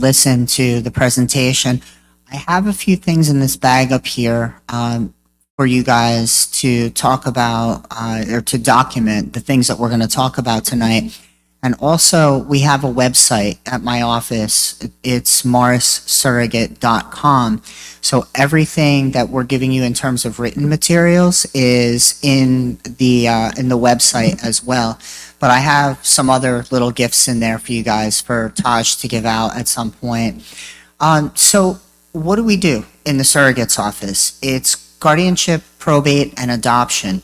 listen to the presentation. I have a few things in this bag up here for you guys to talk about or to document the things that we're going to talk about tonight. And also, we have a website at my office. It's morrissurrogate.com. So everything that we're giving you in terms of written materials is in the website as well. But I have some other little gifts in there for you guys for Taj to give out at some point. So what do we do in the surrogate's office? It's guardianship, probate, and adoption.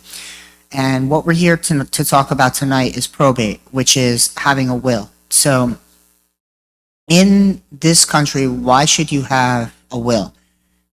And what we're here to talk about tonight is probate, which is having a will. So in this country, why should you have a will?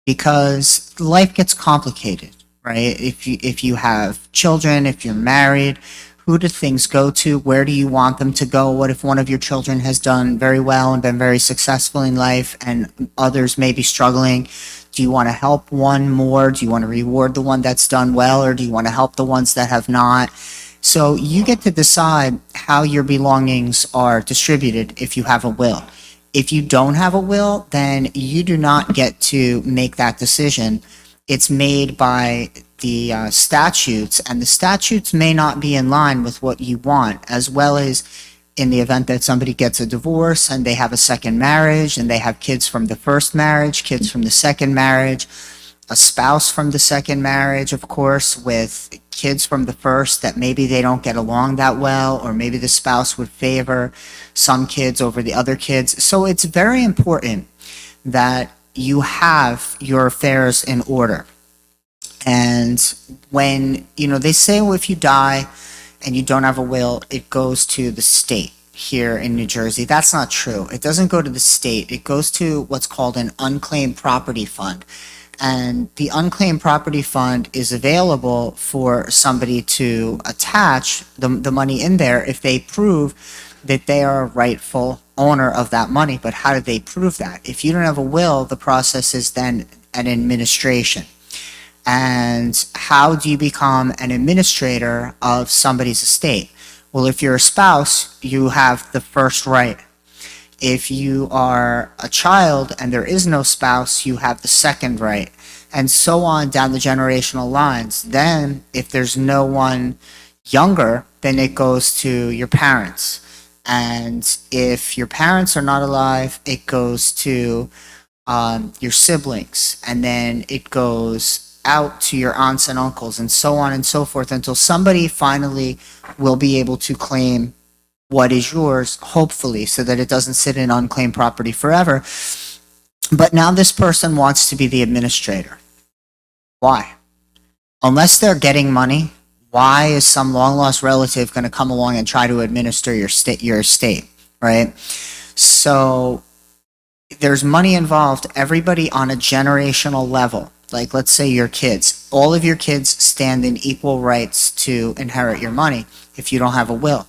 Because life gets complicated, right? If you have children, if you're married, who do things go to? Where do you want them to go? What if one of your children has done very well and been very successful in life and others may be struggling? Do you want to help one more? Do you want to reward the one that's done well, or do you want to help the ones that have not? So you get to decide how your belongings are distributed if you have a will. If you don't have a will, then you do not get to make that decision. It's made by the statutes, and the statutes may not be in line with what you want, as well as in the event that somebody gets a divorce and they have a second marriage and they have kids from the first marriage, kids from the second marriage, a spouse from the second marriage, of course, with kids from the first that maybe they don't get along that well, or maybe the spouse would favor some kids over the other kids. So it's very important that you have your affairs in order. And when, they say, well, if you die and you don't have a will, it goes to the state here in New Jersey. That's not true. It doesn't go to the state. It goes to what's called an unclaimed property fund. And the unclaimed property fund is available for somebody to attach the money in there if they prove that they are a rightful owner of that money. But how do they prove that? If you don't have a will, the process is then an administration. And how do you become an administrator of somebody's estate? Well, if you're a spouse, you have the first right. If you are a child and there is no spouse, you have the second right, and so on down the generational lines. Then, if there's no one younger, then it goes to your parents. And if your parents are not alive, it goes to your siblings, and then it goes out to your aunts and uncles, and so on and so forth, until somebody finally will be able to claim what is yours, hopefully, so that it doesn't sit in unclaimed property forever. But now this person wants to be the administrator. Why? Unless they're getting money, why is some long-lost relative going to come along and try to administer your estate, right? So there's money involved. Everybody on a generational level, like let's say your kids, all of your kids stand in equal rights to inherit your money if you don't have a will.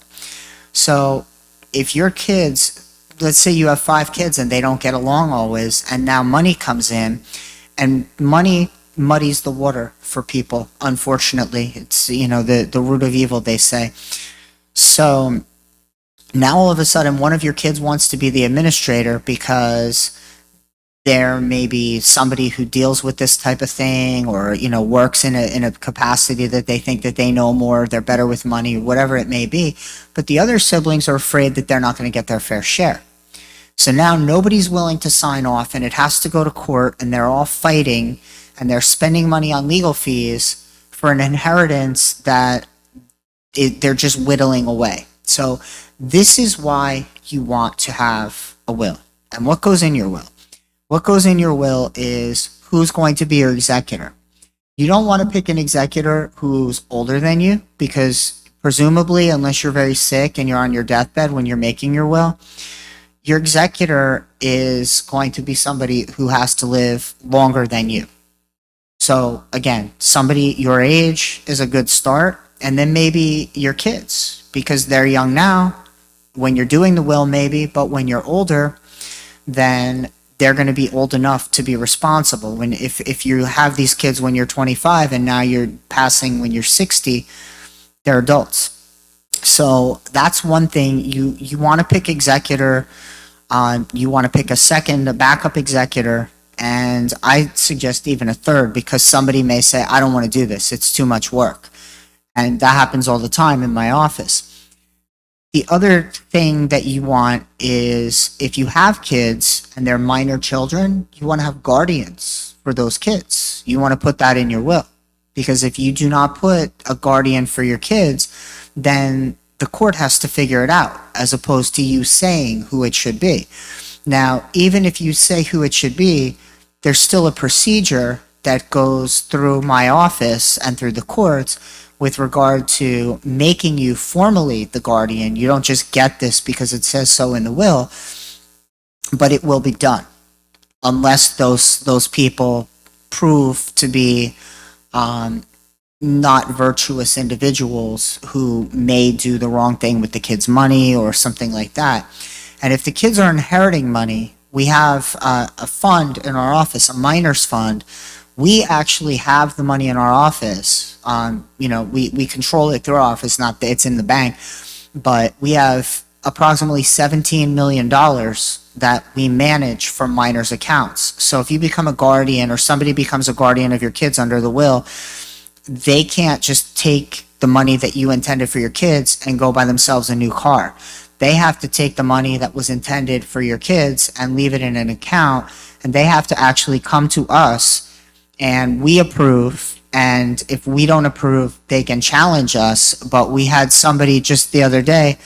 So if your kids, let's say you have 5 kids and they don't get along always, and now money comes in, and money muddies the water for people, unfortunately. It's, the root of evil, they say. So now all of a sudden one of your kids wants to be the administrator because there may be somebody who deals with this type of thing, or works in a capacity that they think that they know more, they're better with money, whatever it may be. But the other siblings are afraid that they're not going to get their fair share. So now nobody's willing to sign off, and it has to go to court, and they're all fighting, and they're spending money on legal fees for an inheritance that they're just whittling away. So this is why you want to have a will. And what goes in your will? What goes in your will is who's going to be your executor. You don't want to pick an executor who's older than you, because presumably, unless you're very sick and you're on your deathbed when you're making your will, your executor is going to be somebody who has to live longer than you. So again, somebody your age is a good start, and then maybe your kids, because they're young now when you're doing the will maybe, but when you're older, then they're going to be old enough to be responsible. When if you have these kids when you're 25 and now you're passing when you're 60, they're adults. So that's one thing. You want to pick executor You want to pick a backup executor, and I suggest even a third, because somebody may say, I don't want to do this, it's too much work. And that happens all the time in my office. The other thing that you want is, if you have kids and they're minor children, you want to have guardians for those kids. You want to put that in your will. Because if you do not put a guardian for your kids, then the court has to figure it out, as opposed to you saying who it should be. Now, even if you say who it should be, there's still a procedure that goes through my office and through the courts with regard to making you formally the guardian. You don't just get this because it says so in the will, but it will be done unless those people prove to be not virtuous individuals who may do the wrong thing with the kids' money or something like that. And if the kids are inheriting money, we have a fund in our office, a minors fund. We actually have the money in our office. We control it through our office, not that it's in the bank, but we have approximately $17 million that we manage from minors accounts. So if you become a guardian, or somebody becomes a guardian of your kids under the will, they can't just take the money that you intended for your kids and go buy themselves a new car. They have to take the money that was intended for your kids and leave it in an account, and they have to actually come to us, and we approve. And if we don't approve, they can challenge us. But we had somebody just the other day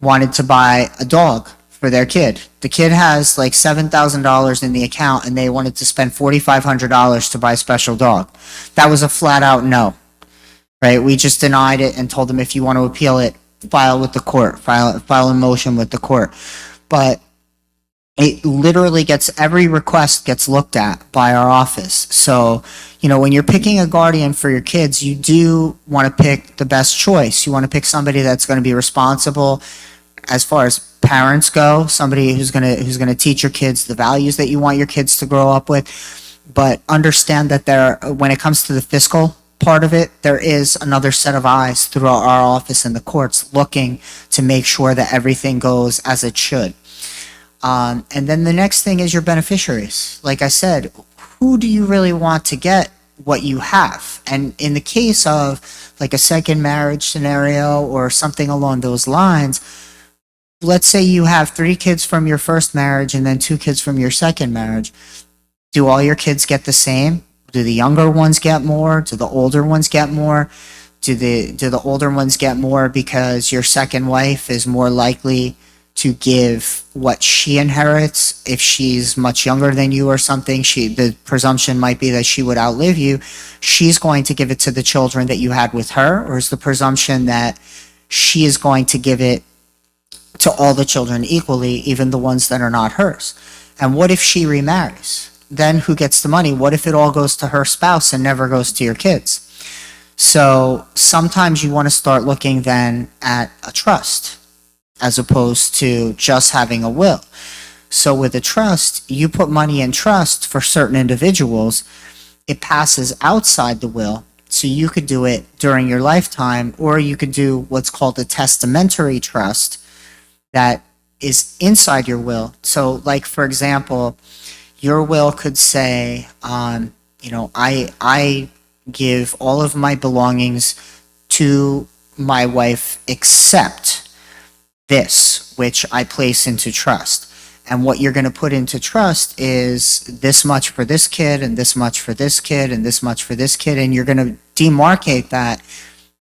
wanted to buy a dog for their kid. The kid has like $7,000 in the account, and they wanted to spend $4,500 to buy a special dog. That was a flat out no, right? We just denied it and told them, if you want to appeal it, file with the court, file a motion with the court. But it literally every request gets looked at by our office. So, when you're picking a guardian for your kids, you do want to pick the best choice. You want to pick somebody that's going to be responsible as far as parents go, somebody who's going to teach your kids the values that you want your kids to grow up with. But understand that when it comes to the fiscal part of it, there is another set of eyes throughout our office and the courts looking to make sure that everything goes as it should. And then the next thing is your beneficiaries. Like I said, who do you really want to get what you have? And in the case of like a second marriage scenario or something along those lines, let's say you have 3 kids from your first marriage and then 2 kids from your second marriage. Do all your kids get the same? Do the younger ones get more? Do the older ones get more? Do the older ones get more because your second wife is more likely to give what she inherits? If she's much younger than you or something, the presumption might be that she would outlive you. She's going to give it to the children that you had with her, or is the presumption that she is going to give it to all the children equally, even the ones that are not hers? And what if she remarries? Then who gets the money? What if it all goes to her spouse and never goes to your kids? So sometimes you want to start looking then at a trust, as opposed to just having a will. So with a trust, you put money in trust for certain individuals. It passes outside the will, so you could do it during your lifetime, or you could do what's called a testamentary trust that is inside your will. So like, for example, your will could say, I give all of my belongings to my wife except this, which I place into trust. And what you're going to put into trust is this much for this kid, and this much for this kid, and this much for this kid, and you're going to demarcate that,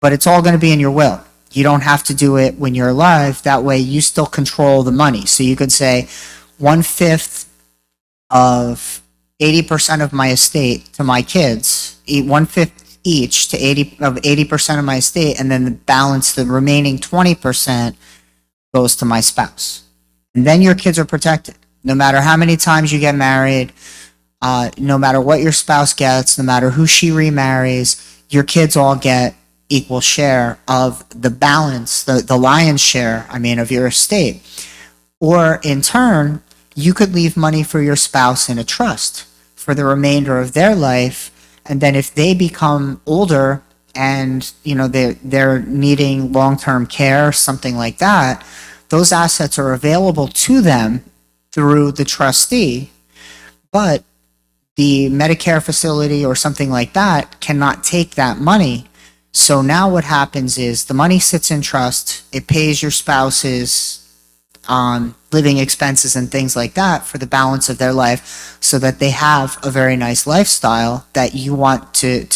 but it's all going to be in your will. You don't have to do it when you're alive. That way you still control the money. So you could say 1/5 of 80% of my estate to my kids, 1/5 each to 80% of my estate, and then the balance, the remaining 20%, goes to my spouse. And then your kids are protected. No matter how many times you get married, no matter what your spouse gets, no matter who she remarries, your kids all get equal share of the balance, the lion's share, of your estate. Or in turn, you could leave money for your spouse in a trust for the remainder of their life. And then if they become older and they're needing long-term care, something like that, those assets are available to them through the trustee, but the Medicare facility or something like that cannot take that money. So now what happens is the money sits in trust, it pays your spouse's living expenses and things like that for the balance of their life, so that they have a very nice lifestyle that you want to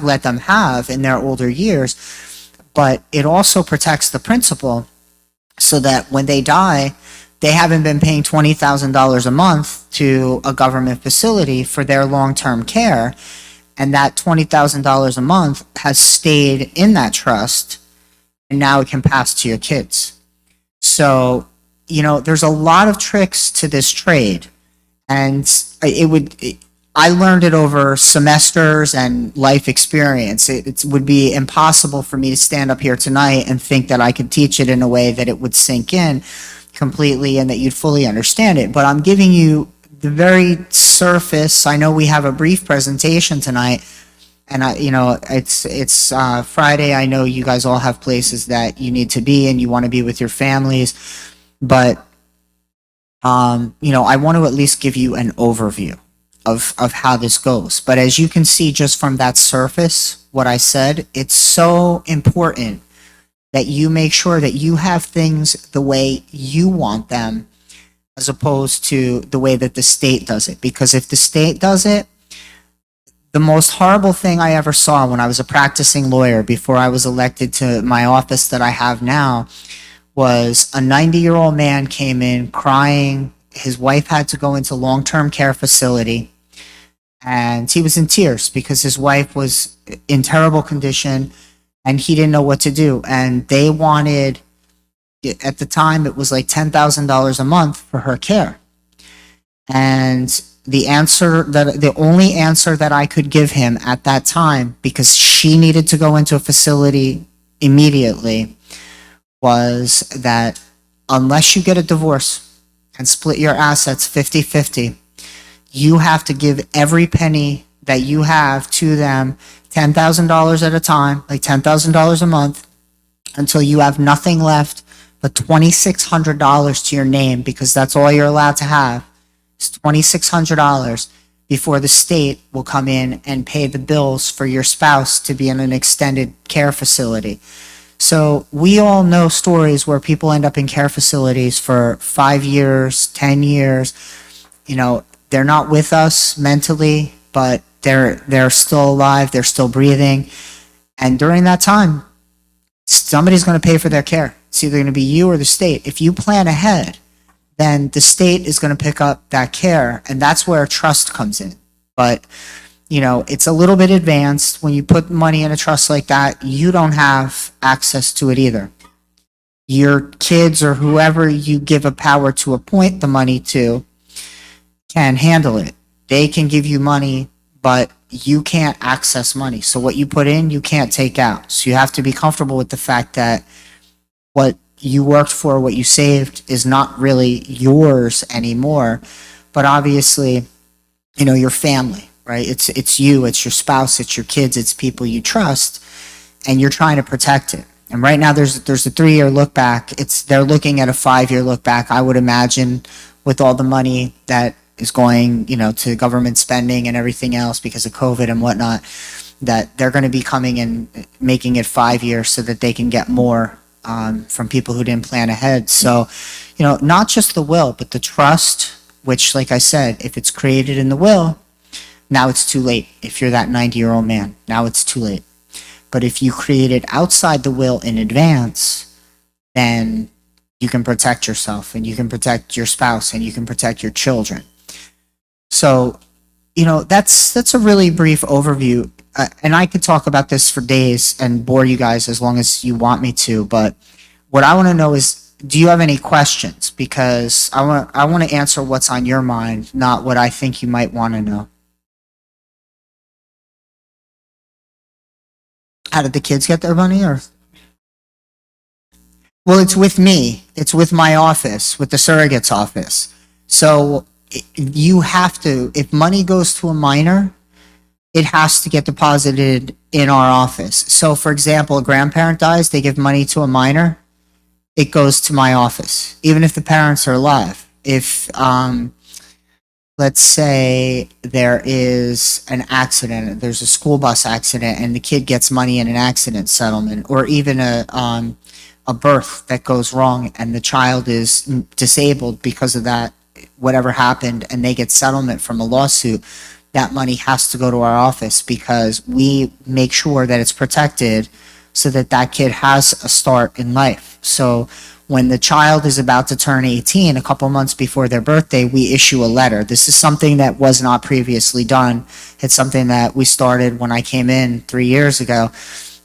let them have in their older years. But it also protects the principal, so that when they die, they haven't been paying $20,000 a month to a government facility for their long-term care, and that $20,000 a month has stayed in that trust, and now it can pass to your kids. So, there's a lot of tricks to this trade, and I learned it over semesters and life experience. It would be impossible for me to stand up here tonight and think that I could teach it in a way that it would sink in completely and that you'd fully understand it. But I'm giving you the very surface. I know we have a brief presentation tonight, and it's Friday. I know you guys all have places that you need to be and you want to be with your families, but I want to at least give you an overview of how this goes. But as you can see just from that surface, what I said, it's so important that you make sure that you have things the way you want them, as opposed to the way that the state does it. Because if the state does it, the most horrible thing I ever saw when I was a practicing lawyer before I was elected to my office that I have now was a 90-year-old man came in crying. His wife had to go into long-term care facility, and he was in tears because his wife was in terrible condition and he didn't know what to do. And they wanted, at the time, it was like $10,000 a month for her care. And the only answer that I could give him at that time, because she needed to go into a facility immediately, was that unless you get a divorce and split your assets 50-50, you have to give every penny that you have to them, $10,000 at a time, like $10,000 a month, until you have nothing left but $2,600 to your name, because that's all you're allowed to have. It's $2,600 before the state will come in and pay the bills for your spouse to be in an extended care facility. So we all know stories where people end up in care facilities for 5 years, 10 years. They're not with us mentally, but they're still alive, they're still breathing. And during that time, somebody's going to pay for their care. It's either going to be you or the state. If you plan ahead, then the state is going to pick up that care, and that's where trust comes in. But it's a little bit advanced. When you put money in a trust like that, you don't have access to it either. Your kids or whoever you give a power to appoint the money to can handle it. They can give you money, but you can't access money. So what you put in, you can't take out. So you have to be comfortable with the fact that what you worked for, what you saved, is not really yours anymore. But obviously, your family, right? It's you, it's your spouse, it's your kids, it's people you trust, and you're trying to protect it. And right now there's a 3-year look back. They're looking at a 5-year look back, I would imagine, with all the money that is going, to government spending and everything else because of COVID and whatnot, that they're going to be coming and making it 5 years so that they can get more from people who didn't plan ahead. So, not just the will, but the trust, which, like I said, if it's created in the will, now it's too late. If you're that 90-year-old man, now it's too late. But if you create it outside the will in advance, then you can protect yourself and you can protect your spouse and you can protect your children. So, that's a really brief overview. And I could talk about this for days and bore you guys as long as you want me to. But what I want to know is, do you have any questions? Because I want to answer what's on your mind, not what I think you might want to know. How did the kids get their money? Or well, it's with me. It's with my office, with the surrogate's office. So you have to, if money goes to a minor, it has to get deposited in our office. So for example, a grandparent dies, they give money to a minor, it goes to my office, even if the parents are alive. if let's say there is an accident, there's a school bus accident, and the kid gets money in an accident settlement, or even a birth that goes wrong and the child is disabled because of that, whatever happened, and they get settlement from a lawsuit, that money has to go to our office because we make sure that it's protected so that that kid has a start in life. So when the child is about to turn 18, a couple months before their birthday, we issue a letter. This is something that was not previously done. It's something that we started when I came in 3 years ago.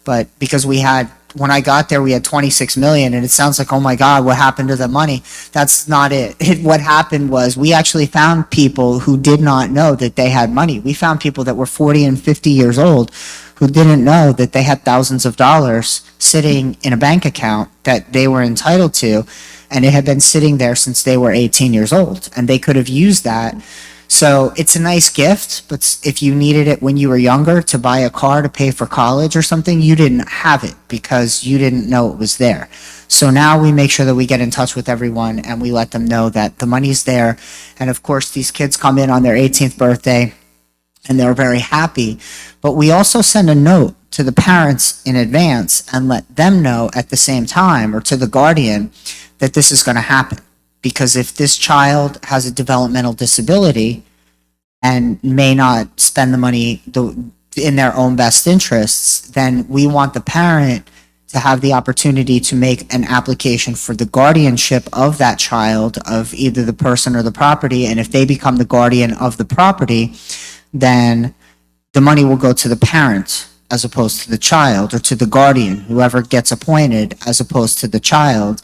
But because when I got there, we had 26 million, and it sounds like, oh my God, what happened to the money? That's not it. What happened was we actually found people who did not know that they had money. We found people that were 40 and 50 years old who didn't know that they had thousands of dollars sitting in a bank account that they were entitled to, and it had been sitting there since they were 18 years old, and they could have used that. So it's a nice gift, but if you needed it when you were younger to buy a car to pay for college or something, you didn't have it because you didn't know it was there. So now we make sure that we get in touch with everyone and we let them know that the money's there. And of course, these kids come in on their 18th birthday and they're very happy. But we also send a note to the parents in advance and let them know at the same time, or to the guardian, that this is going to happen. Because if this child has a developmental disability and may not spend the money in their own best interests, then we want the parent to have the opportunity to make an application for the guardianship of that child, of either the person or the property. And if they become the guardian of the property, then the money will go to the parent as opposed to the child, or to the guardian, whoever gets appointed, as opposed to the child.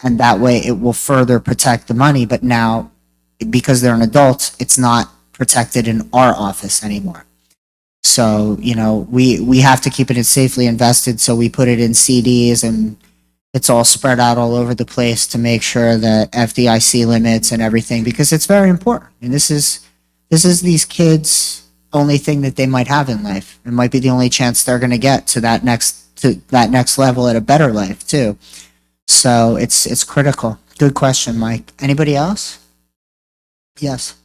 And that way it will further protect the money. But now, because they're an adult, it's not protected in our office anymore. So, we have to keep it safely invested. So we put it in CDs, and it's all spread out all over the place to make sure that FDIC limits and everything, because it's very important. And this is these kids' only thing that they might have in life. It might be the only chance they're going to get to that next level at a better life too. So it's critical. Good question, Mike. Anybody else? Yes.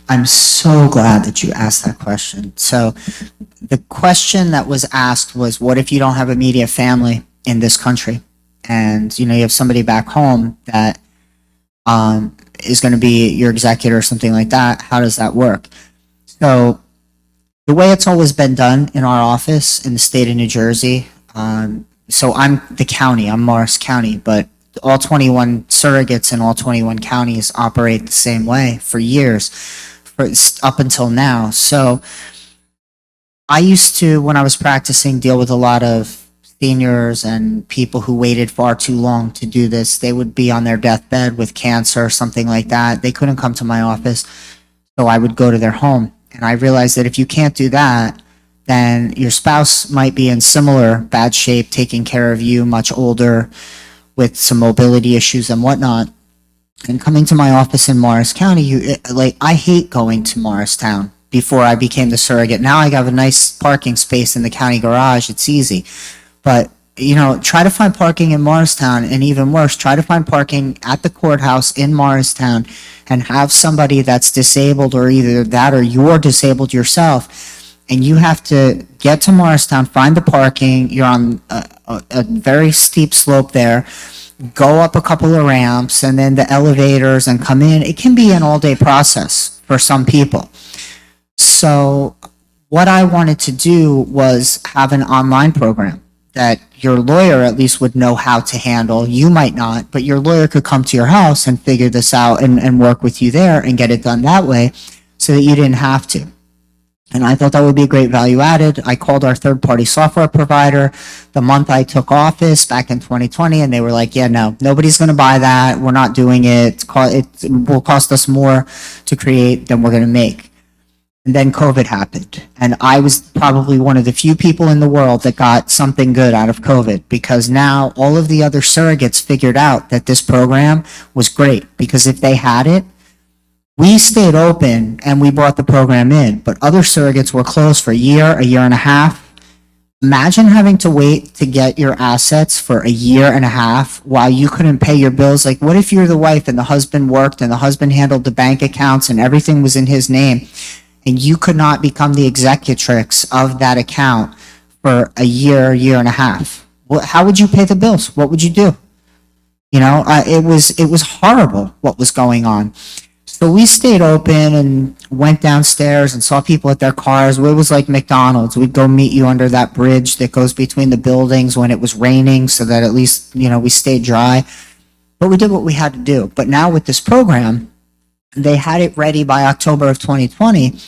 I'm so glad that you asked that question. So the question that was asked was, what if you don't have immediate family in this country? And, you have somebody back home that is going to be your executor or something like that. How does that work? So the way it's always been done in our office in the state of New Jersey, so I'm the county, I'm Morris County, but all 21 surrogates in all 21 counties operate the same way for years, up until now. So I used to, when I was practicing, deal with a lot of seniors and people who waited far too long to do this. They would be on their deathbed with cancer or something like that. They couldn't come to my office, so I would go to their home. And I realized that if you can't do that, then your spouse might be in similar bad shape, taking care of you, much older, with some mobility issues and whatnot. And coming to my office in Morris County, I hate going to Morristown before I became the surrogate. Now I have a nice parking space in the county garage. It's easy. But, try to find parking in Morristown, and even worse, try to find parking at the courthouse in Morristown and have somebody that's disabled, or either that or you're disabled yourself, and you have to get to Morristown, find the parking. You're on a very steep slope there. Go up a couple of ramps and then the elevators and come in. It can be an all-day process for some people. So what I wanted to do was have an online program that your lawyer at least would know how to handle. You might not, but your lawyer could come to your house and figure this out and work with you there and get it done that way so that you didn't have to. And I thought that would be a great value added. I called our third-party software provider the month I took office back in 2020, and they were like, yeah, no, nobody's going to buy that. We're not doing it. It will cost us more to create than we're going to make. And then COVID happened. And I was probably one of the few people in the world that got something good out of COVID, because now all of the other surrogates figured out that this program was great, because if they had it, we stayed open and we brought the program in, but other surrogates were closed for a year and a half. Imagine having to wait to get your assets for a year and a half while you couldn't pay your bills. Like, what if you're the wife and the husband worked and the husband handled the bank accounts and everything was in his name, and you could not become the executrix of that account for a year and a half? Well, how would you pay the bills? What would you do? It was horrible what was going on. So we stayed open and went downstairs and saw people at their cars. It was like McDonald's. We'd go meet you under that bridge that goes between the buildings when it was raining, so that at least, we stayed dry. But we did what we had to do. But now with this program, they had it ready by October of 2020.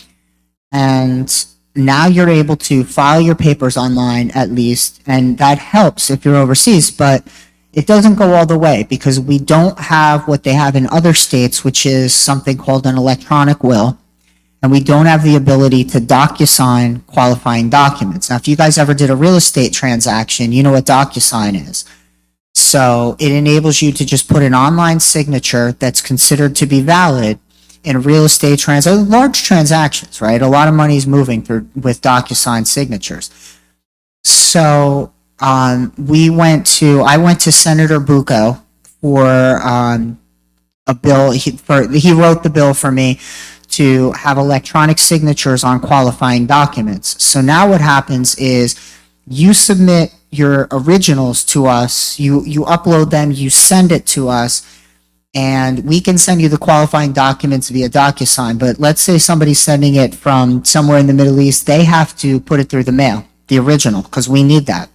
And now you're able to file your papers online at least. And that helps if you're overseas. But it doesn't go all the way, because we don't have what they have in other states, which is something called an electronic will. And we don't have the ability to DocuSign qualifying documents. Now, if you guys ever did a real estate transaction, you know what DocuSign is. So it enables you to just put an online signature that's considered to be valid in a real estate large transactions, right? A lot of money is moving through with DocuSign signatures. So I went to Senator Bucco for a bill. He wrote the bill for me to have electronic signatures on qualifying documents. So now what happens is you submit your originals to us, you upload them, you send it to us, and we can send you the qualifying documents via DocuSign. But let's say somebody's sending it from somewhere in the Middle East, they have to put it through the mail, the original, because we need that.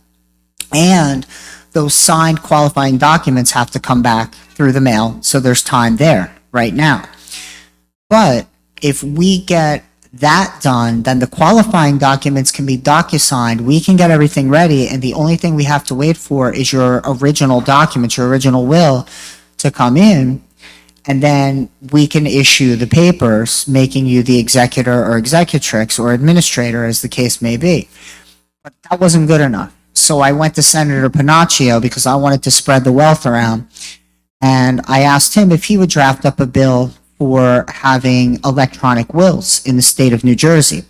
And those signed qualifying documents have to come back through the mail, so there's time there right now. But if we get that done, then the qualifying documents can be DocuSigned. We can get everything ready, and the only thing we have to wait for is your original documents, your original will, to come in, and then we can issue the papers, making you the executor or executrix or administrator, as the case may be. But that wasn't good enough. So I went to Senator Panaccio because I wanted to spread the wealth around. And I asked him if he would draft up a bill for having electronic wills in the state of New Jersey.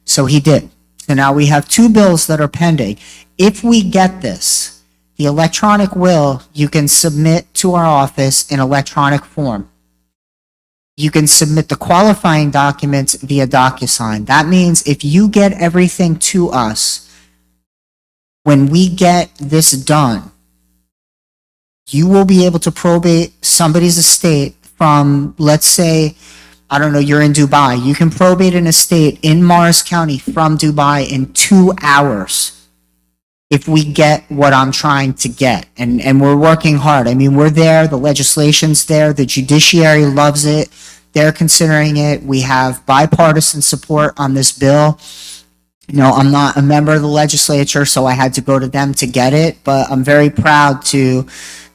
So he did. So now we have two bills that are pending. If we get this, the electronic will, you can submit to our office in electronic form. You can submit the qualifying documents via DocuSign. That means if you get everything to us, when we get this done, you will be able to probate somebody's estate from, let's say, I don't know, you're in Dubai. You can probate an estate in Morris County from Dubai in 2 hours if we get what I'm trying to get. And we're working hard. I mean, we're there. The legislation's there. The judiciary loves it. They're considering it. We have bipartisan support on this bill. I'm not a member of the legislature, so I had to go to them to get it, but I'm very proud to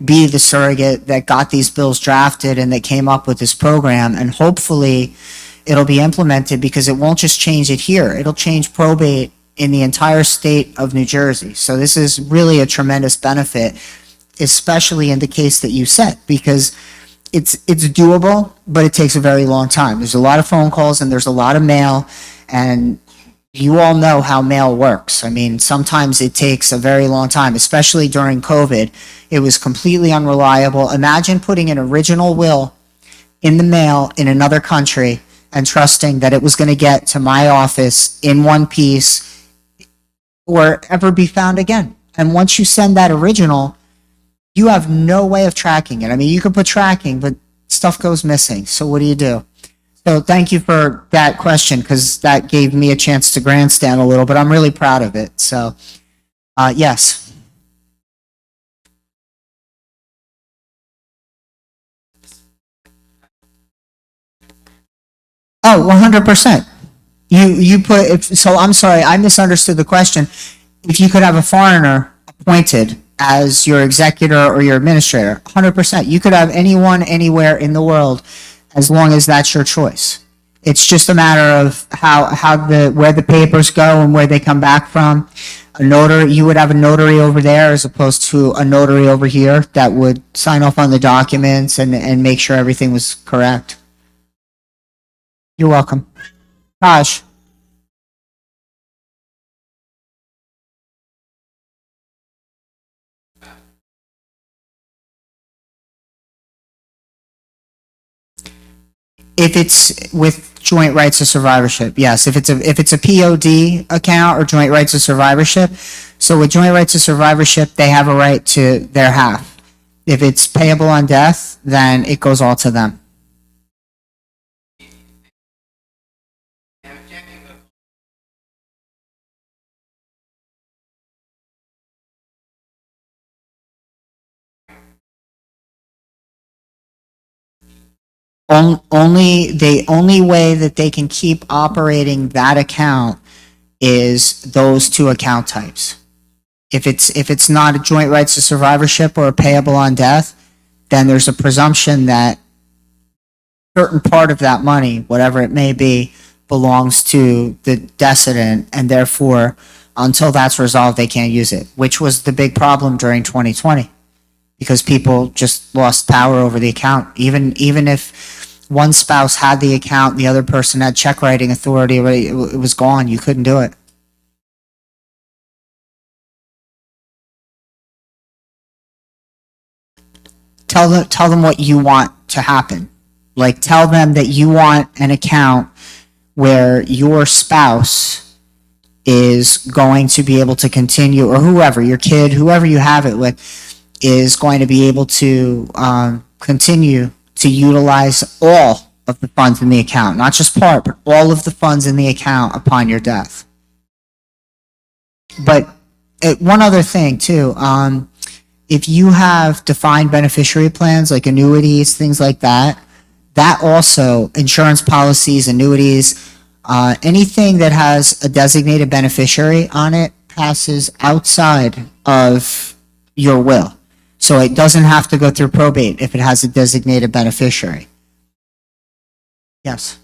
be the surrogate that got these bills drafted and that came up with this program, and hopefully it'll be implemented, because it won't just change it here. It'll change probate in the entire state of New Jersey. So this is really a tremendous benefit, especially in the case that you set, because it's doable, but it takes a very long time. There's a lot of phone calls and there's a lot of mail, and you all know how mail works. I mean, sometimes it takes a very long time, especially during COVID. It was completely unreliable. Imagine putting an original will in the mail in another country and trusting that it was going to get to my office in one piece or ever be found again. And once you send that original, you have no way of tracking it. I mean, you could put tracking, but stuff goes missing. So what do you do? So thank you for that question, because that gave me a chance to grandstand a little, but I'm really proud of it. So, yes. Oh, 100%. You put, so I'm sorry, I misunderstood the question. If you could have a foreigner appointed as your executor or your administrator, 100%. You could have anyone anywhere in the world, as long as that's your choice. It's just a matter of where the papers go and where they come back from. A notary, you would have a notary over there as opposed to a notary over here that would sign off on the documents and make sure everything was correct. You're welcome. Raj, if it's with joint rights of survivorship, yes. If it's a POD account or joint rights of survivorship, so with joint rights of survivorship, they have a right to their half. If it's payable on death, then it goes all to them. The only way that they can keep operating that account is those two account types. If it's not a joint rights of survivorship or a payable on death, then there's a presumption that certain part of that money, whatever it may be, belongs to the decedent, and therefore, until that's resolved, they can't use it, which was the big problem during 2020, because people just lost power over the account. Even if one spouse had the account, the other person had check writing authority, it was gone. You couldn't do it. Tell them what you want to happen. Like, tell them that you want an account where your spouse is going to be able to continue, or whoever, your kid, whoever you have it with, is going to be able to continue to utilize all of the funds in the account, not just part, but all of the funds in the account upon your death. But one other thing too, if you have defined beneficiary plans like annuities, things like that, that also, insurance policies, annuities, anything that has a designated beneficiary on it passes outside of your will. So it doesn't have to go through probate if it has a designated beneficiary. Yes.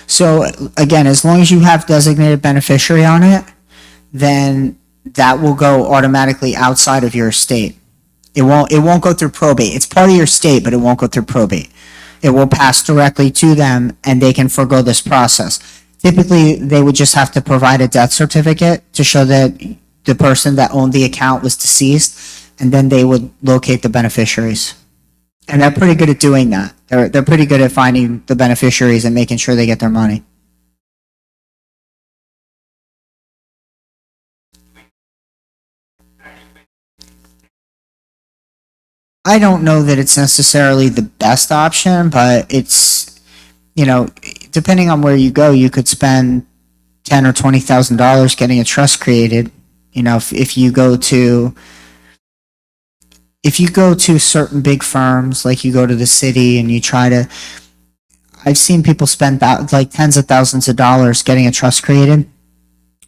So again, as long as you have designated beneficiary on it, then that will go automatically outside of your estate. It won't go through probate. It's part of your estate, but it won't go through probate. It will pass directly to them and they can forego this process. Typically, they would just have to provide a death certificate to show that the person that owned the account was deceased, and then they would locate the beneficiaries. And they're pretty good at doing that. They're pretty good at finding the beneficiaries and making sure they get their money. I don't know that it's necessarily the best option, but it's, depending on where you go, you could spend $10,000 or $20,000 getting a trust created. If you go to certain big firms, like you go to the city and you try to, I've seen people spend like tens of thousands of dollars getting a trust created,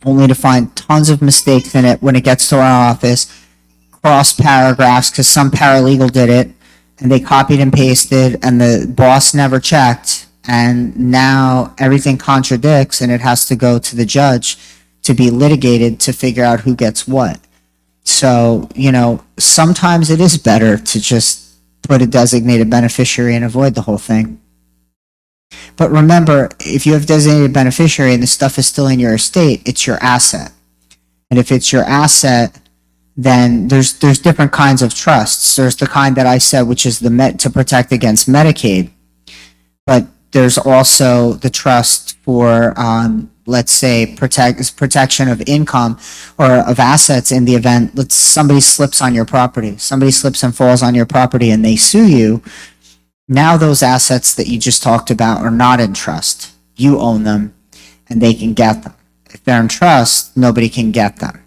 only to find tons of mistakes in it when it gets to our office, cross paragraphs because some paralegal did it and they copied and pasted and the boss never checked, and now everything contradicts and it has to go to the judge to be litigated to figure out who gets what. So, sometimes it is better to just put a designated beneficiary and avoid the whole thing. But remember, if you have designated beneficiary and the stuff is still in your estate, it's your asset. And if it's your asset, then there's different kinds of trusts. There's the kind that I said, which is to protect against Medicaid. But there's also the trust for, let's say, protection of income or of assets in the event somebody slips on your property. Somebody slips and falls on your property and they sue you. Now those assets that you just talked about are not in trust. You own them and they can get them. If they're in trust, nobody can get them.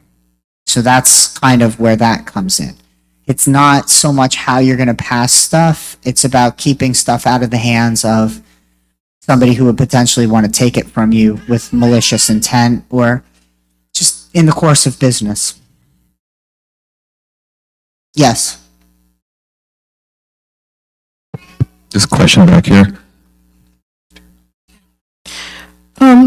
So that's kind of where that comes in. It's not so much how you're going to pass stuff. It's about keeping stuff out of the hands of somebody who would potentially want to take it from you with malicious intent or just in the course of business. Yes. This question back here.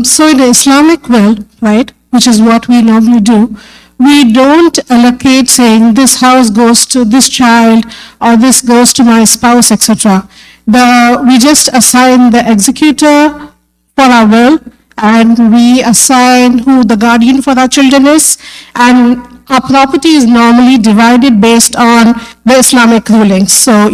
So in the Islamic world, right, which is what we normally do, we don't allocate saying this house goes to this child or this goes to my spouse, etc. We just assign the executor for our will, and we assign who the guardian for our children is, and our property is normally divided based on the Islamic rulings. So,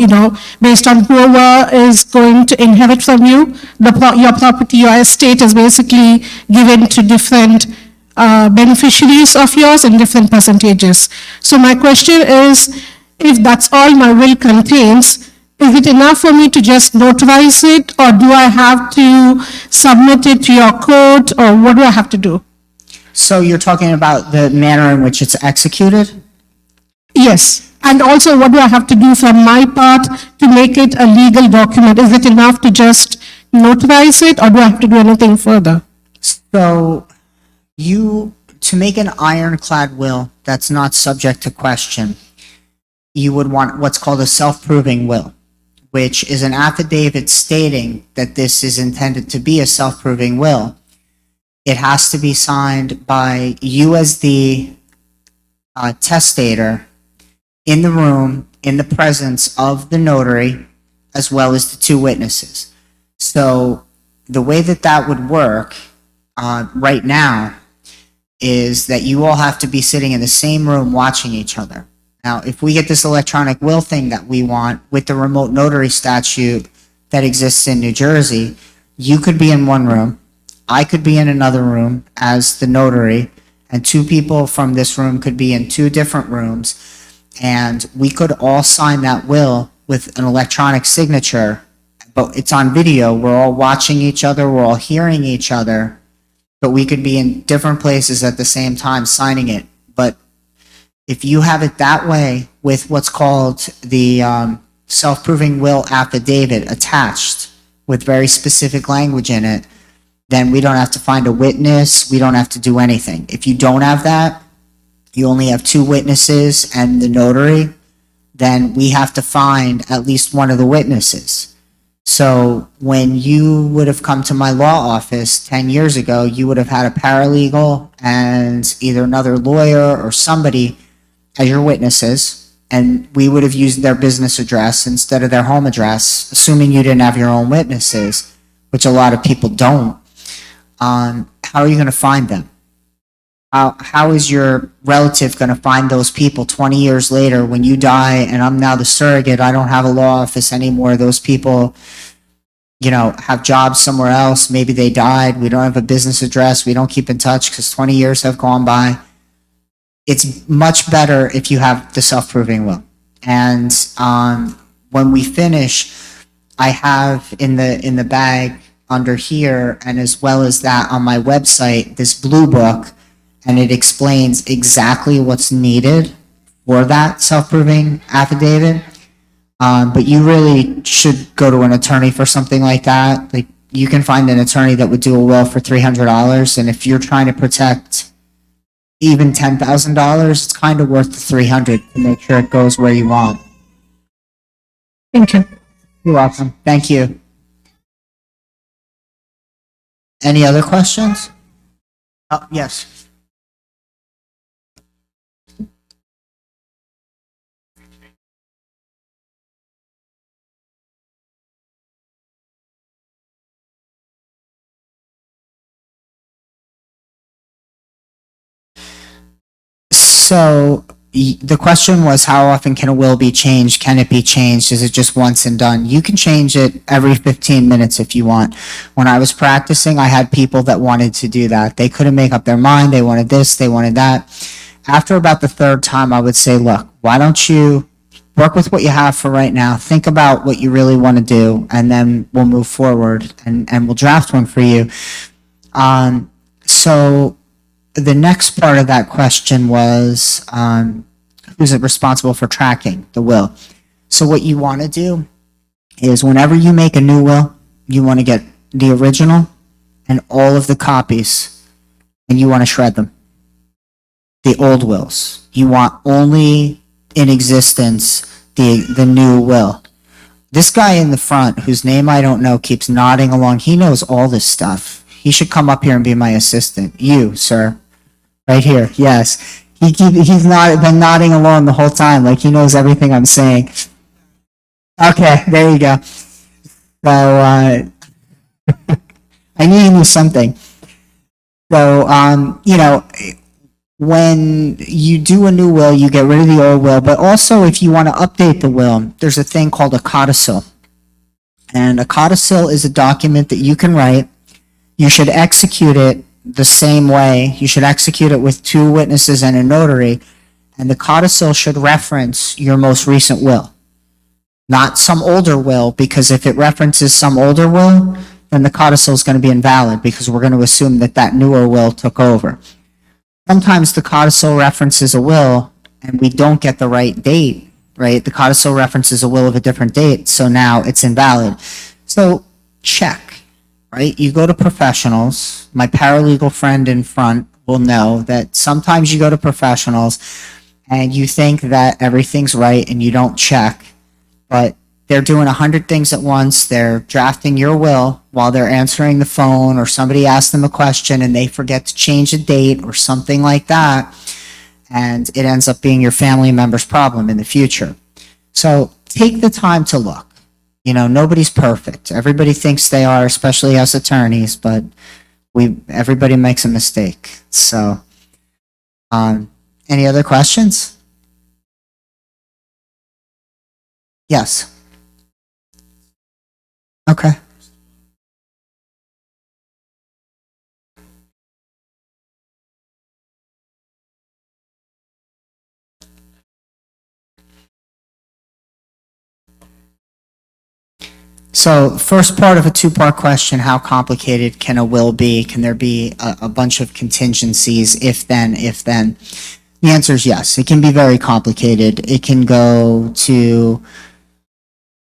based on whoever is going to inherit from you, your property, your estate is basically given to different beneficiaries of yours in different percentages. So my question is, if that's all my will contains, is it enough for me to just notarize it, or do I have to submit it to your court, or what do I have to do? So you're talking about the manner in which it's executed? Yes. And also, what do I have to do from my part to make it a legal document? Is it enough to just notarize it, or do I have to do anything further? So to make an ironclad will that's not subject to question, you would want what's called a self-proving will, which is an affidavit stating that this is intended to be a self-proving will. It has to be signed by you as the testator in the room, in the presence of the notary, as well as the two witnesses. So the way that would work right now is that you all have to be sitting in the same room watching each other. Now, if we get this electronic will thing that we want with the remote notary statute that exists in New Jersey, you could be in one room, I could be in another room as the notary, and two people from this room could be in two different rooms, and we could all sign that will with an electronic signature, but it's on video. We're all watching each other, we're all hearing each other, but we could be in different places at the same time signing it. But if you have it that way with what's called the self-proving will affidavit attached with very specific language in it, then we don't have to find a witness, we don't have to do anything. If you don't have that, you only have two witnesses and the notary, then we have to find at least one of the witnesses. So when you would have come to my law office 10 years ago, you would have had a paralegal and either another lawyer or somebody as your witnesses, and we would have used their business address instead of their home address, assuming you didn't have your own witnesses, which a lot of people don't. How are you going to find them? How is your relative going to find those people 20 years later when you die and I'm now the surrogate? I don't have a law office anymore. Those people, have jobs somewhere else. Maybe they died. We don't have a business address. We don't keep in touch because 20 years have gone by. It's much better if you have the self-proving will. And when we finish, I have in the bag under here, and as well as that on my website, this blue book, and it explains exactly what's needed for that self-proving affidavit. But you really should go to an attorney for something like that. Like, you can find an attorney that would do a will for $300, and if you're trying to protect even $10,000, it's kind of worth the $300 to make sure it goes where you want. Thank you. You're welcome. Thank you. Any other questions? Yes. So the question was, how often can a will be changed? Can it be changed? Is it just once and done? You can change it every 15 minutes if you want. When I was practicing, I had people that wanted to do that. They couldn't make up their mind. They wanted this, they wanted that. After about the third time, I would say, look, why don't you work with what you have for right now? Think about what you really want to do, and then we'll move forward and we'll draft one for you. So the next part of that question was, who's responsible for tracking the will? So what you want to do is whenever you make a new will, you want to get the original and all of the copies, and you want to shred them. The old wills. You want only in existence the new will. This guy in the front, whose name I don't know, keeps nodding along. He knows all this stuff. He should come up here and be my assistant. You, sir. Right here, yes. He's not been nodding along the whole time, like he knows everything I'm saying. Okay, there you go. So, I knew you knew something. So, when you do a new will, you get rid of the old will, but also if you want to update the will, there's a thing called a codicil. And a codicil is a document that you can write. You should execute it the same way. You should execute it with 2 witnesses and a notary, and the codicil should reference your most recent will, not some older will, because if it references some older will, then the codicil is going to be invalid because we're going to assume that that newer will took over. Sometimes the codicil references a will and we don't get the right date, right? The codicil references a will of a different date, so now it's invalid. So check, right? You go to professionals. My paralegal friend in front will know that sometimes you go to professionals and you think that everything's right and you don't check, but they're doing 100 things at once. They're drafting your will while they're answering the phone, or somebody asks them a question and they forget to change a date or something like that, and it ends up being your family member's problem in the future. So take the time to look. Nobody's perfect. Everybody thinks they are, especially us attorneys, but everybody makes a mistake. So, any other questions? Yes. Okay. So first part of a 2-part question, how complicated can a will be? Can there be a bunch of contingencies, if then? The answer is yes. It can be very complicated. It can go to,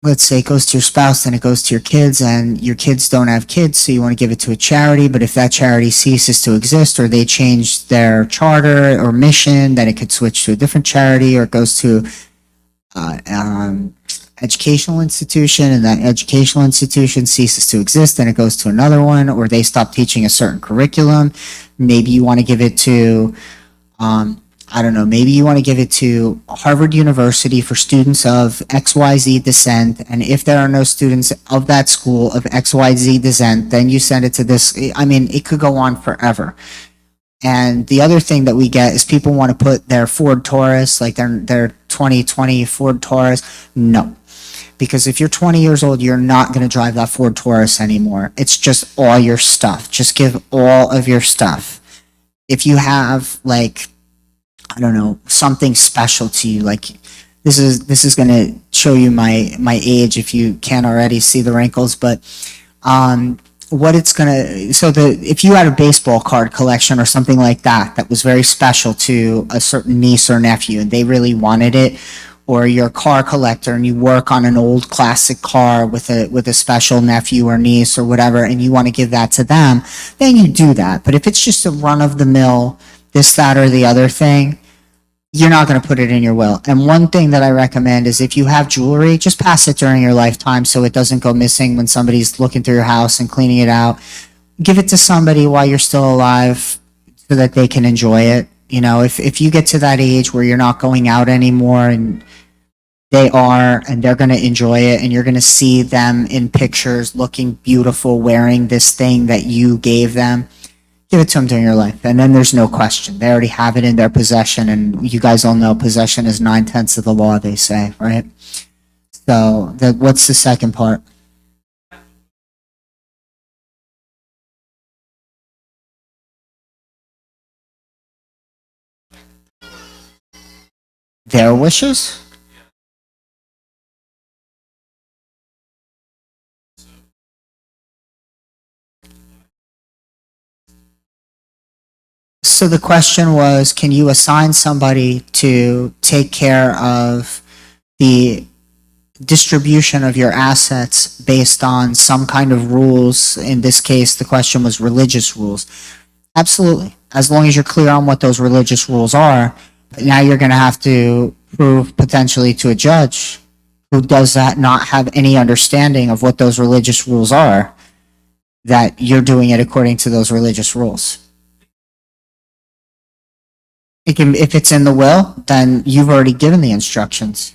let's say it goes to your spouse, then it goes to your kids, and your kids don't have kids, so you want to give it to a charity, but if that charity ceases to exist or they change their charter or mission, then it could switch to a different charity, or it goes to educational institution, and that educational institution ceases to exist, then it goes to another one, or they stop teaching a certain curriculum. Maybe you want to give it to I don't know, maybe you want to give it to Harvard University for students of XYZ descent, and if there are no students of that school of XYZ descent, then you send it to this. I mean, it could go on forever. And the other thing that we get is people want to put their Ford Taurus, like their 2020 Ford Taurus. No. Because if you're 20 years old, you're not going to drive that Ford Taurus anymore. It's just all your stuff. Just give all of your stuff. If you have, like, I don't know, something special to you, like this is going to show you my age if you can't already see the wrinkles, but what it's going to, so if you had a baseball card collection or something like that that was very special to a certain niece or nephew and they really wanted it, or you're a car collector and you work on an old classic car with a special nephew or niece or whatever, and you want to give that to them, then you do that. But if it's just a run-of-the-mill this, that, or the other thing, you're not going to put it in your will. And one thing that I recommend is if you have jewelry, just pass it during your lifetime so it doesn't go missing when somebody's looking through your house and cleaning it out. Give it to somebody while you're still alive so that they can enjoy it. If you get to that age where you're not going out anymore and they are, and they're going to enjoy it, and you're going to see them in pictures looking beautiful, wearing this thing that you gave them, give it to them during your life. And then there's no question. They already have it in their possession, and you guys all know possession is 9/10 of the law, they say, right? So what's the second part? Their wishes? So the question was, can you assign somebody to take care of the distribution of your assets based on some kind of rules? In this case, the question was religious rules. Absolutely. As long as you're clear on what those religious rules are. Now you're going to have to prove potentially to a judge who does not have any understanding of what those religious rules are, that you're doing it according to those religious rules. If it's in the will, then you've already given the instructions.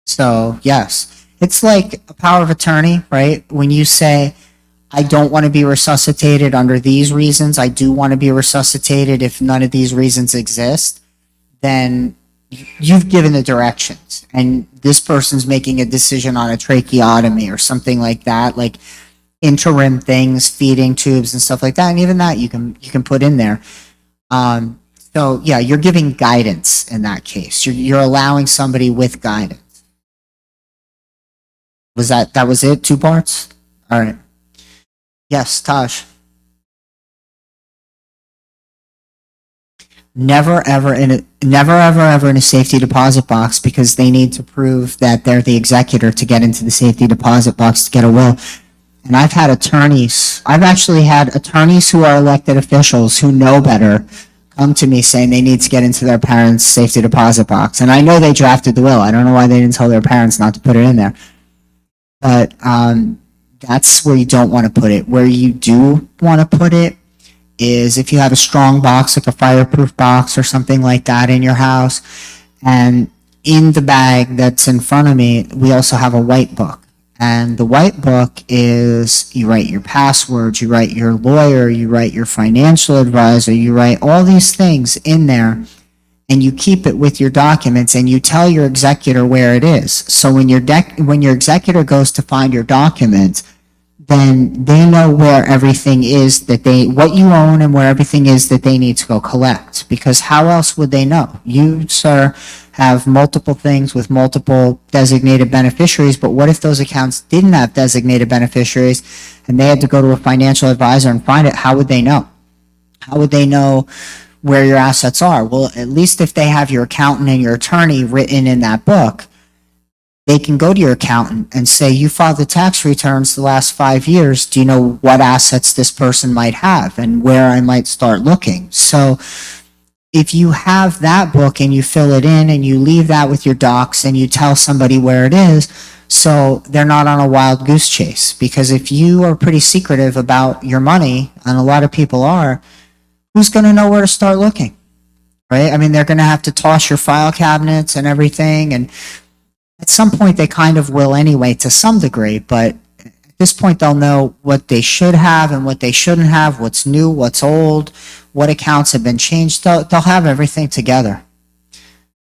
So yes, it's like a power of attorney, right? When you say, I don't want to be resuscitated under these reasons, I do want to be resuscitated if none of these reasons exist, then you've given the directions, and this person's making a decision on a tracheotomy or something like that, like interim things, feeding tubes and stuff like that, and even that you can put in there. So yeah, you're giving guidance in that case. You're allowing somebody with guidance. That was it? 2 parts? All right. Yes, Taj. Never ever in a safety deposit box, because they need to prove that they're the executor to get into the safety deposit box to get a will. And I've actually had attorneys who are elected officials who know better come to me saying they need to get into their parents' safety deposit box. And I know they drafted the will. I don't know why they didn't tell their parents not to put it in there. But that's where you don't want to put it. Where you do want to put it is if you have a strong box, like a fireproof box or something like that in your house. And in the bag that's in front of me, we also have a white book. And the white book is, you write your passwords, you write your lawyer, you write your financial advisor, you write all these things in there, and you keep it with your documents, and you tell your executor where it is. So when your executor goes to find your documents, then they know where everything is what you own and where everything is that they need to go collect. Because how else would they know? You, sir, have multiple things with multiple designated beneficiaries, but what if those accounts didn't have designated beneficiaries and they had to go to a financial advisor and find it? How would they know? How would they know where your assets are? Well, at least if they have your accountant and your attorney written in that book, they can go to your accountant and say, you filed the tax returns the last 5 years. Do you know what assets this person might have and where I might start looking? So if you have that book and you fill it in and you leave that with your docs and you tell somebody where it is, so they're not on a wild goose chase. Because if you are pretty secretive about your money, and a lot of people are, who's going to know where to start looking? Right? I mean, they're going to have to toss your file cabinets and everything, and at some point, they kind of will anyway, to some degree, but at this point, they'll know what they should have and what they shouldn't have, what's new, what's old, what accounts have been changed. They'll have everything together.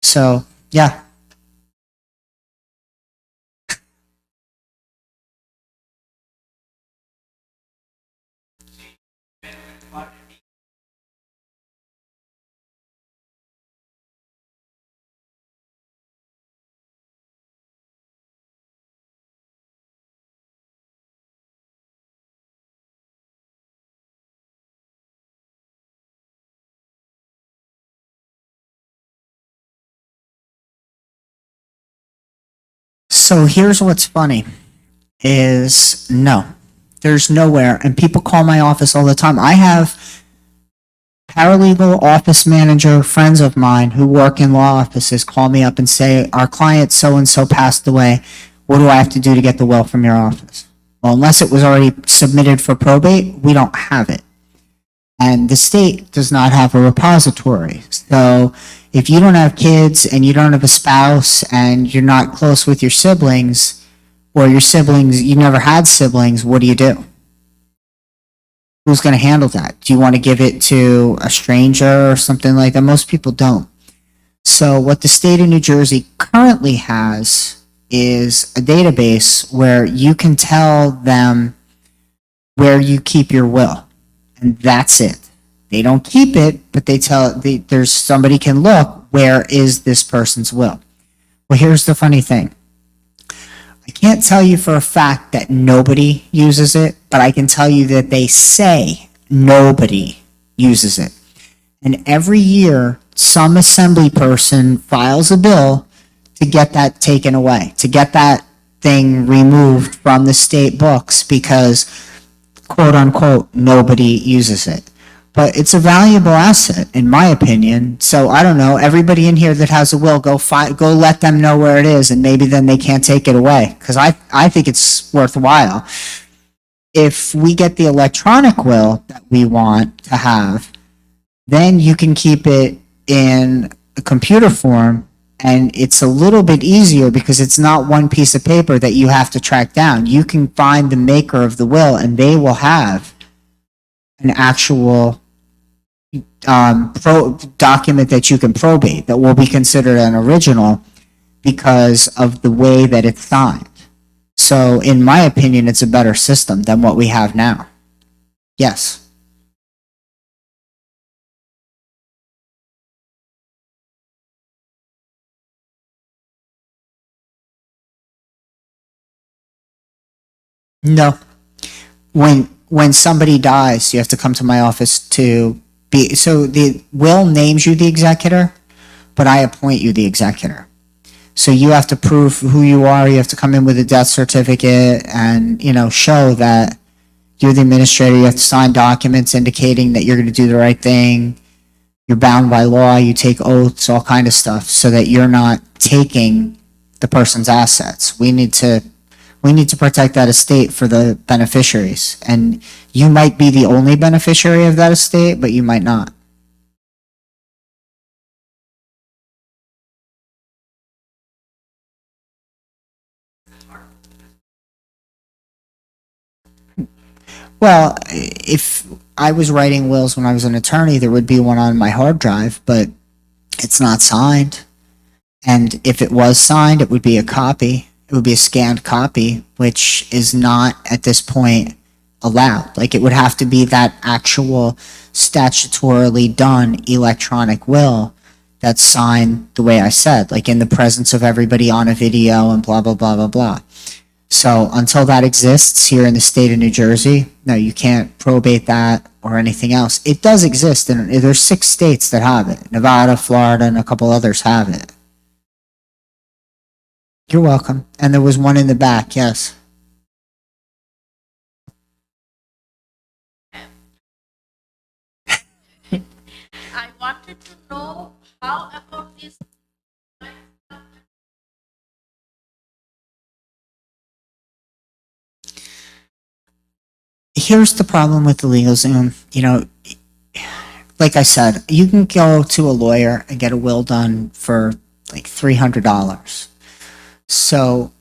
So, yeah. So here's what's funny is no, there's nowhere. And people call my office all the time. I have paralegal office manager friends of mine who work in law offices call me up and say, our client so-and-so passed away. What do I have to do to get the will from your office? Well, unless it was already submitted for probate, we don't have it. And the state does not have a repository. So if you don't have kids and you don't have a spouse and you're not close with your siblings, or your siblings, you never had siblings, what do? Who's going to handle that? Do you want to give it to a stranger or something like that? Most people don't. So what the state of New Jersey currently has is a database where you can tell them where you keep your will. And that's it. They don't keep it, but there's somebody can look, where is this person's will? Well, here's the funny thing. I can't tell you for a fact that nobody uses it, but I can tell you that they say nobody uses it. And every year, some assembly person files a bill to get that taken away, to get that thing removed from the state books because, quote unquote, nobody uses it. But it's a valuable asset, in my opinion. So I don't know, everybody in here that has a will, go let them know where it is, and maybe then they can't take it away. Because I think it's worthwhile. If we get the electronic will that we want to have, then you can keep it in a computer form, and it's a little bit easier because it's not one piece of paper that you have to track down. You can find the maker of the will, and they will have an actual document that you can probate that will be considered an original because of the way that it's signed. So in my opinion, it's a better system than what we have now. Yes. No. When somebody dies, you have to come to my office to be, so the will names you the executor, but I appoint you the executor. So you have to prove who you are, you have to come in with a death certificate and, show that you're the administrator, you have to sign documents indicating that you're going to do the right thing, you're bound by law, you take oaths, all kind of stuff, so that you're not taking the person's assets. We need to protect that estate for the beneficiaries. And you might be the only beneficiary of that estate, but you might not. Well, if I was writing wills when I was an attorney, there would be one on my hard drive, but it's not signed. And if it was signed, it would be a copy. It would be a scanned copy, which is not at this point allowed. Like, it would have to be that actual statutorily done electronic will that's signed the way I said, like in the presence of everybody on a video and blah, blah, blah, blah, blah. So until that exists here in the state of New Jersey, no, you can't probate that or anything else. It does exist, and there's 6 states that have it. Nevada, Florida, and a couple others have it. You're welcome. And there was one in the back, yes. I wanted to know how about this. Here's the problem with the LegalZoom. Like I said, you can go to a lawyer and get a will done for like $300. So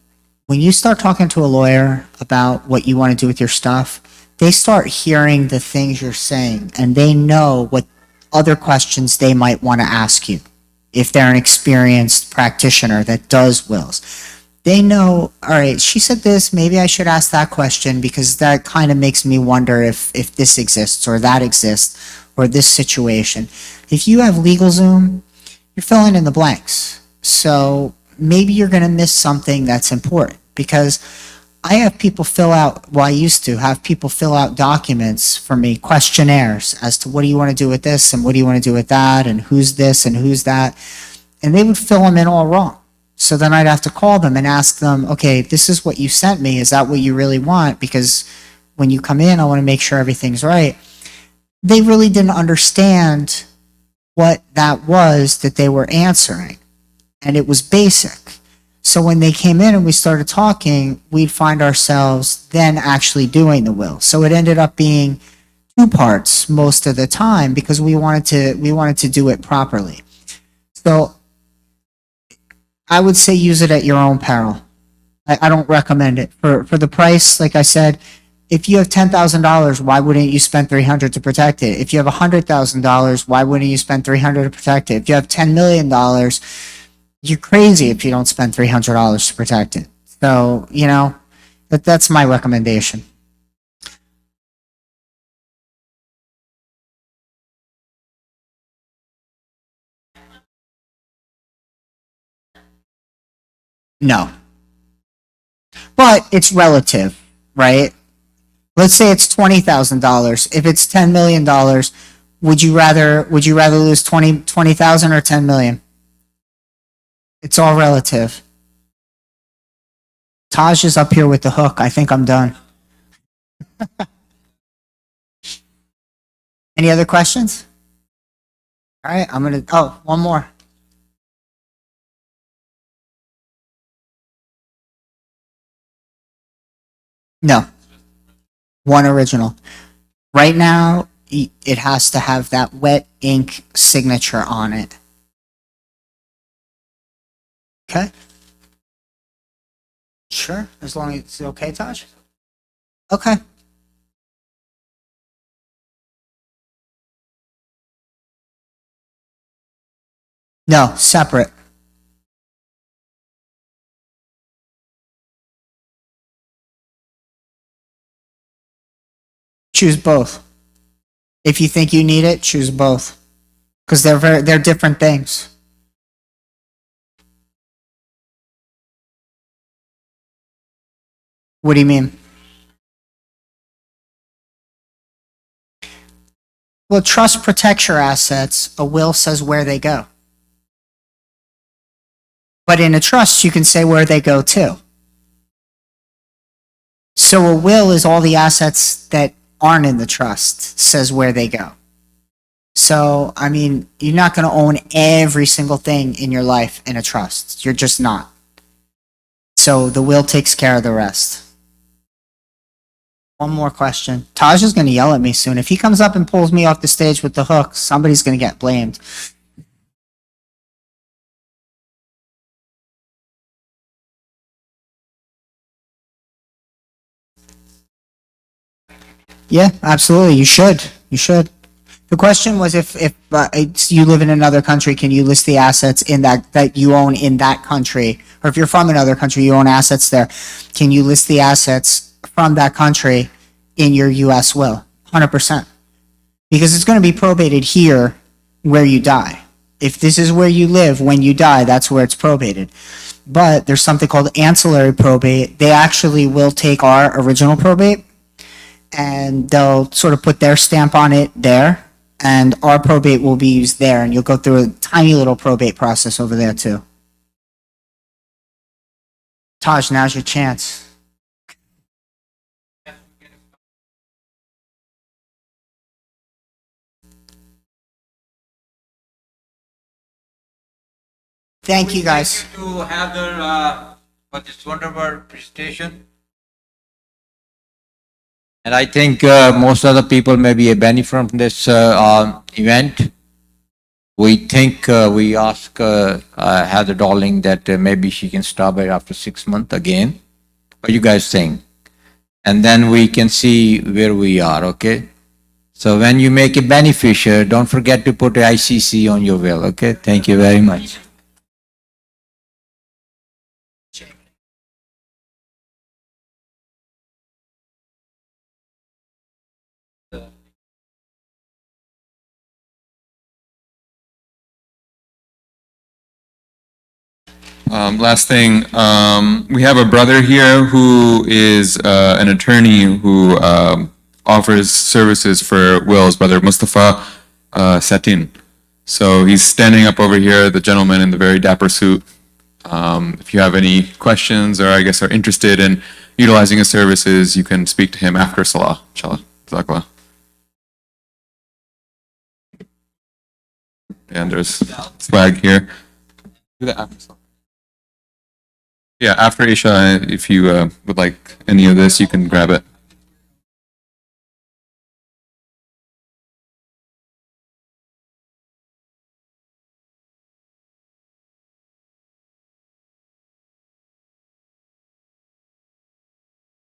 when you start talking to a lawyer about what you want to do with your stuff, they start hearing the things you're saying, and they know what other questions they might want to ask you if they're an experienced practitioner that does wills. They know, all right, she said this, maybe I should ask that question because that kind of makes me wonder if this exists or that exists or this situation. If you have LegalZoom, you're filling in the blanks. So maybe you're going to miss something that's important, because I have people fill out, well, I used to have people fill out documents for me, questionnaires as to what do you want to do with this and what do you want to do with that and who's this and who's that. And they would fill them in all wrong. So then I'd have to call them and ask them, okay, this is what you sent me. Is that what you really want? Because when you come in, I want to make sure everything's right. They really didn't understand what that was that they were answering. And it was basic. So when they came in and we started talking, we'd find ourselves then actually doing the will. So it ended up being 2 parts most of the time because we wanted to do it properly. So I would say use it at your own peril. I don't recommend it. For the price, like I said, if you have $10,000, why wouldn't you spend $300 to protect it? If you have $100,000, why wouldn't you spend $300 to protect it? If you have $10 million, you're crazy if you don't spend $300 to protect it. So, that's my recommendation. No. But it's relative, right? Let's say it's $20,000. If it's $10 million, would you rather lose 20,000 or 10 million? It's all relative. Taj is up here with the hook. I think I'm done. Any other questions? All right, one more. No. One original. Right now, it has to have that wet ink signature on it. Okay? Sure, as long as it's okay, Taj? Okay. No, separate. Choose both. If you think you need it, choose both. Because they're different things. What do you mean? Well, trust protects your assets. A will says where they go. But in a trust, you can say where they go to. So a will is all the assets that aren't in the trust, says where they go. So, I mean, you're not going to own every single thing in your life in a trust. You're just not. So the will takes care of the rest. One more question. Taj is going to yell at me soon. If he comes up and pulls me off the stage with the hook, somebody's going to get blamed. Yeah, absolutely. You should. You should. The question was if you live in another country, can you list the assets in that you own in that country? Or if you're from another country, you own assets there, can you list the assets from that country in your U.S. will? 100%. Because it's going to be probated here where you die. If this is where you live when you die, that's where it's probated. But there's something called ancillary probate. They actually will take our original probate and they'll sort of put their stamp on it there, and our probate will be used there, and you'll go through a tiny little probate process over there too. Taj, now's your chance. Thank you, guys. To have their for this wonderful presentation. And I think most of the people may be a benefit from this event. We think we ask Heather Darling that maybe she can stop by after 6 months again. What you guys think? And then we can see where we are, okay? So when you make a beneficiary, don't forget to put a ICC on your will, okay? Thank you very much. Last thing, we have a brother here who is an attorney who offers services for wills, Brother Mustafa Satin. So he's standing up over here, the gentleman in the very dapper suit. If you have any questions or I guess are interested in utilizing his services, you can speak to him after Salah, inshallah. Jazakallah. And there's flag here. Do that after Salah. Yeah, after Isha, if you would like any of this, you can grab it.